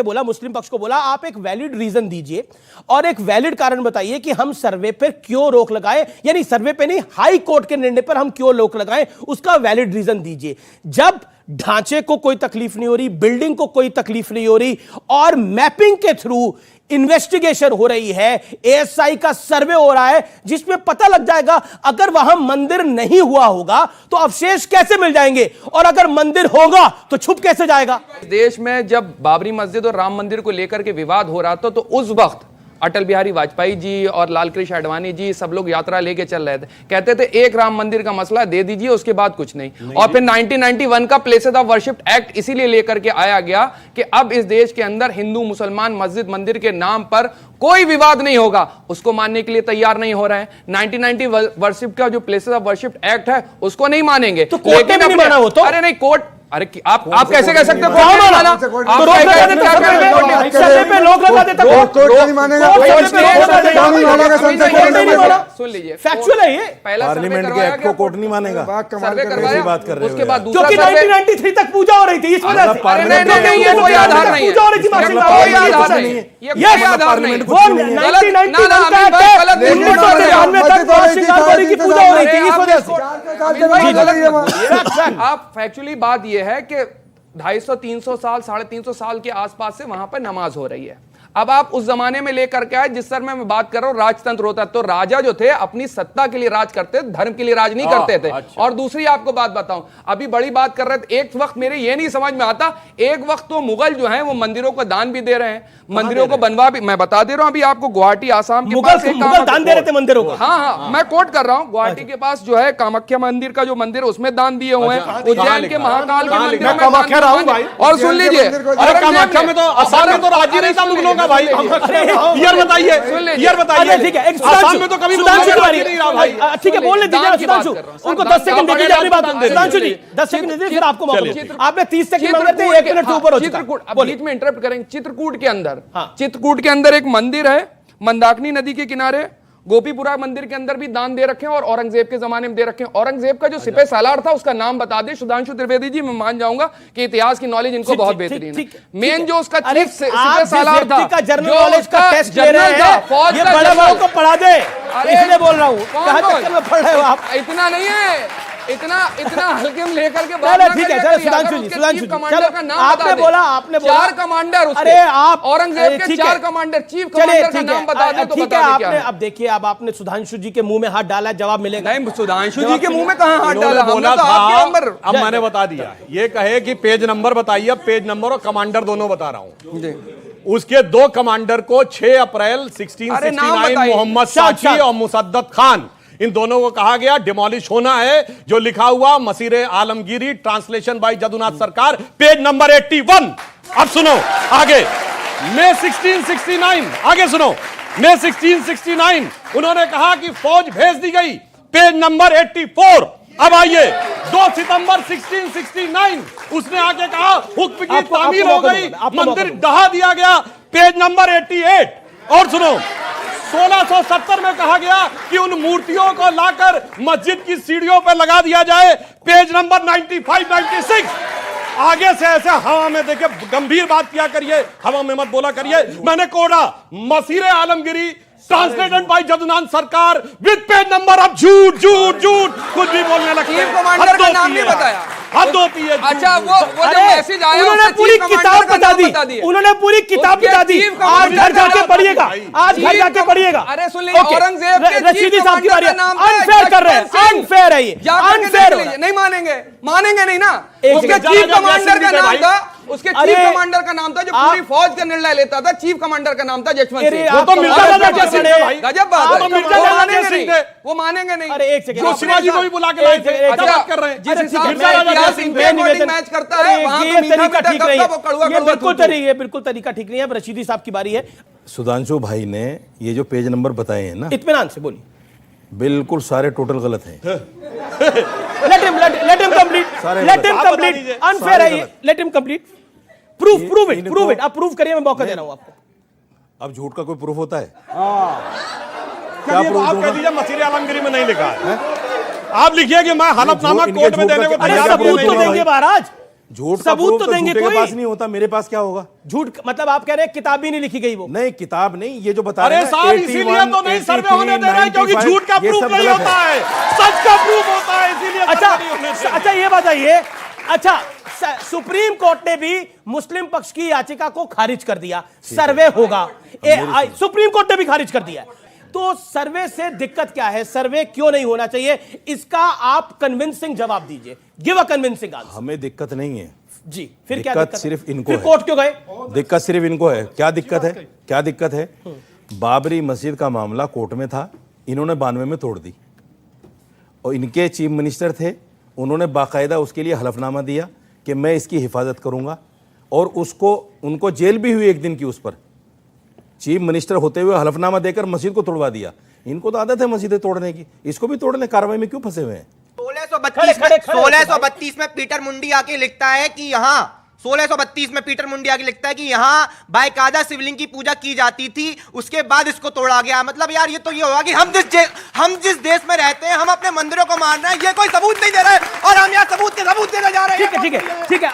ने बोला, मुस्लिम पक्ष को बोला, आप एक वैलिड रीजन दीजिए और एक वैलिड कारण बताइए कि हम सर्वे पर क्यों रोक लगाए, यानी सर्वे पे नहीं, हाई कोर्ट के निर्णय पर हम क्यों रोक लगाएं, उसका वैलिड रीजन दीजिए। जब ढांचे को कोई तकलीफ नहीं हो रही, बिल्डिंग को कोई तकलीफ नहीं हो रही और मैपिंग के थ्रू इन्वेस्टिगेशन हो रही है, एएसआई का सर्वे हो रहा है जिसमें पता लग जाएगा अगर वहां मंदिर नहीं हुआ होगा तो अवशेष कैसे मिल जाएंगे और अगर मंदिर होगा तो छुप कैसे जाएगा। देश में जब बाबरी मस्जिद और राम मंदिर को लेकर के विवाद हो रहा था तो उस वक्त अटल बिहारी वाजपेयी जी और लाल कृष्ण आडवाणी जी सब लोग यात्रा लेके चल रहे थे, कहते थे एक राम मंदिर का मसला दे दीजिए, उसके बाद कुछ नहीं। और फिर 1991 का प्लेसेस ऑफ वर्शिप एक्ट इसीलिए लेकर के आया गया कि अब इस देश के अंदर हिंदू मुसलमान मस्जिद मंदिर के नाम पर कोई विवाद नहीं होगा, उसको मानने के लिए तैयार नहीं हो रहे हैं। 1990 वर्शिप का जो प्लेसेस ऑफ वर्शिप एक्ट है उसको नहीं मानेंगे, तो कोर्ट ने भी नहीं माना वो तो। अरे नहीं कोर्ट, अरे आप कैसे कह सकते हो? सुन लीजिए, फैक्चुअल है ये, पार्लियामेंट के एक्ट को कोर्ट नहीं मानेगा, सर्वे करवाया, बात कर रहे उसके बाद दूसरा 1993 तक पूजा हो रही थी इस वजह से। नहीं ये कोई आधार नहीं है, पूजा हो रही थी, कोई आधार नहीं है, ये कोई आधार नहीं है। 1991 तक बादशाह की पूजा हो रही थी इस वजह से। आप फैक्चुअली बात यह है कि 250-300 साल 350 साल के आसपास से वहां पर नमाज हो रही है। अब आप उस जमाने में लेकर के आए जिस सर मैं बात कर रहा हूं, राजतंत्र होता तो राजा जो थे अपनी सत्ता के लिए राज करते, धर्म के लिए राज नहीं करते थे। अच्छा। और दूसरी आपको बात बताऊं, अभी बड़ी बात कर रहे थे, एक वक्त मेरे ये नहीं समझ में आता, एक वक्त तो मुगल जो हैं वो मंदिरों को दान भी दे रहे हैं, मंदिरों को बनवा भी, मैं बता दे रहा हूं अभी आपको, गुवाहाटी आसाम के पास मुगल दान दे रहे थे मंदिरों को। हाँ, मैं कोट कर रहा हूं, गुवाहाटी के पास जो है कामाख्या मंदिर का जो मंदिर उसमें दान दिए हुए हैं, उज्जैन के महाकाल के मंदिर में कामाख्या रहा हूं भाई। और सुन लीजिए, कामाख्या में तो असम में तो राज्य नहीं था मुगलों का भाई, ईयर बताइए, ईयर बताइए। ठीक है, असम में तो कभी सुधांशु नहीं रहा भाई। ठीक है, बोलने दीजिए सुधांशु, उनको 10 सेकंड दीजिए अपनी बात। सुधांशु जी 10 सेकंड दीजिए, फिर आपको मौका मिलेगा। आपने 30 सेकंड मांगे थे, 1 मिनट से ऊपर हो चुका है। बीच में इंटरप्ट करेंगे। चित्रकूट के अंदर एक मंदिर है, मंदाकिनी नदी के किनारे, गोपीपुरा मंदिर के अंदर भी दान दे रखे हैं और औरंगजेब के जमाने में दे रखे हैं। औरंगजेब का जो सिपह सालार था उसका नाम बता दे सुधांशु त्रिवेदी जी, मैं मान जाऊंगा कि इतिहास की नॉलेज इनको बहुत बेहतरीन है। मेन जो उसका चीफ सिपह सालार था, जनरल नॉलेज का टेस्ट ले रहे हैं, ये बड़े भाई को पढ़ा दे, इसलिए बोल रहा हूं। कहां तक में पढ़ रहे हो आप? इतना नहीं है, इतना हल्के में लेकर के बात। ठीक है, चलो सुधांशु जी, कमांडर का नाम आपने बोला 4 कमांडर, अरे आप औरंगजेब के 4 कमांडर, चीफ कमांडर का नाम बता दे तो ठीक है। आपने अब देखिए, अब आपने सुधांशु जी के मुंह में हाथ डाला, जवाब मिलेगा। नहीं, सुधांशु जी के मुंह में कहां हाथ डाला? बोला था, अब मैंने बता दिया, ये कहे कि पेज नंबर बताइए, पेज नंबर और कमांडर दोनों बता रहा हूं। उसके 2 कमांडर को 6 अप्रैल 1669 मोहम्मद साकी और मुसद्दत खान, इन दोनों को कहा गया डिमोलिश होना है। जो लिखा हुआ मसीर आलमगीरी, ट्रांसलेशन बाय जदुनाथ सरकार, पेज नंबर 81। अब सुनो आगे, मई 1669, आगे सुनो, मई 1669 उन्होंने कहा कि फौज भेज दी गई, पेज नंबर 84। अब आइए, 2 सितंबर 1669 उसने आके कहा हुक्म की तामील हो गई, मंदिर ढहा दिया गया, पेज नंबर 88। और सुनो, 1670 में कहा गया कि उन मूर्तियों को लाकर मस्जिद की सीढ़ियों पर लगा दिया जाए, पेज नंबर 95-96। आगे से ऐसे हवा में देखिए, गंभीर बात किया करिए, हवा में मत बोला करिए। मैंने कोड़ा मसीर आलमगिरी, ट्रांसलेटेड बाय जदुनाथ सरकार, विद पेज नंबर। अब झूठ झूठ झूठ कुछ भी बोलने लगते हैं। कमांडर का नाम नहीं बताया, हद होती है। अच्छा, वो जो मैसेज आया, उन्होंने पूरी किताब बता दी, उन्होंने पूरी किताब बता दी। आज घर जाके पढ़िएगा, आज घर जाके पढ़िएगा। अरे सुन लीजिए, औरंगजेब के रशीदी साहब की बारी है। अनफेयर कर रहे हैं, अनफेयर है ये, अनफेयर। नहीं मानेंगे नहीं ना। उसके चीफ कमांडर का नाम था, उसके चीफ कमांडर का नाम था जो पूरी फौज का निर्णय लेता था, चीफ कमांडर का नाम था जसवंत सिंह। वो तो मिर्जा गजब बात है, वो मानेंगे नहीं। अरे एक सेकंड, जो शिवाजी को भी बुला के लाए थे, क्या बात कर रहे हैं? जिस हिसाब से इतिहास मैच करता है, वहां तो मीठा मीठा ठीक नहीं कब वो कड़वा है, बिल्कुल तरीका ठीक नहीं है। अब रशीदी साहब की बारी है। सुधांशु भाई ने ये जो पेज नंबर बताए हैं ना, इत्मीनान से बोलिए, बिल्कुल सारे टोटल गलत हैं। let him complete, अनफेयर है ये, let him complete, prove it, आप प्रूव करिए, मैं मौका दे रहा हूं आपको। अब झूठ का कोई प्रूफ होता है? क्या प्रूफ? आप कह दीजिए मसीर आलमगिरी में नहीं लिखा है, आप लिखिए कि मैं हलफनामा कोर्ट में देने को तैयार। सबूत तो देंगे महाराज, झूठ का सबूत proof तो देंगे झूठे के कोई। पास नहीं होता, मेरे पास क्या होगा? झूठ मतलब आप कह रहे हैं किताब भी नहीं लिखी गई वो? नहीं, किताब नहीं, ये जो बता अरे रहे हैं साहब इसीलिए तो नहीं सर्वे होने दे रहा है क्योंकि झूठ का प्रूफ नहीं होता है, सच का प्रूफ होता है, इसीलिए अच्छा सर्वे नहीं होने दे रहे। अच्छा ये बताइए, अच्छा सुप्रीम कोर्ट ने भी मुस्लिम पक्ष की याचिका को खारिज कर दिया, सर्वे होगा, सुप्रीम कोर्ट ने भी खारिज कर दिया। तो सर्वे से दिक्कत क्या है, सर्वे क्यों नहीं होना चाहिए, इसका आप कन्विंसिंग जवाब दीजिए, गिव अ कन्विंसिंग आंसर। हमें दिक्कत नहीं है जी, फिर क्या दिक्कत दिक्कत सिर्फ है? इनको फिर है। कोर्ट क्यों गए? दिक्कत सिर्फ इनको है। क्या दिक्कत है? क्या दिक्कत है? बाबरी मस्जिद का मामला कोर्ट में था, इन्होंने 92 में तोड़ दी, और इनके चीफ मिनिस्टर थे, उन्होंने बाकायदा उसके लिए हलफनामा दिया कि मैं इसकी हिफाजत करूंगा, और उसको उनको जेल भी हुई एक दिन की उस पर। चीफ मिनिस्टर होते हुए हलफनामा देकर मस्जिद को तोड़वा दिया। इनको तो आदत है मस्जिदें तोड़ने की, इसको भी तोड़ने कार्रवाई में क्यों फंसे हुए हैं? 1632 में पीटर मुंडी आके लिखता है कि यहाँ 1632 में पीटर मुंडी आके लिखता है कि यहाँ बाकायदा शिवलिंग की पूजा की जाती थी, उसके बाद इसको तोड़ा गया। मतलब यार ये तो ये होगा कि हम जिस देश में रहते हैं हम अपने मंदिरों को मान रहे हैं, ये कोई सबूत नहीं दे रहे और हम यहाँ सबूत के सबूत देने जा रहे हैं। ठीक है ठीक है ठीक है।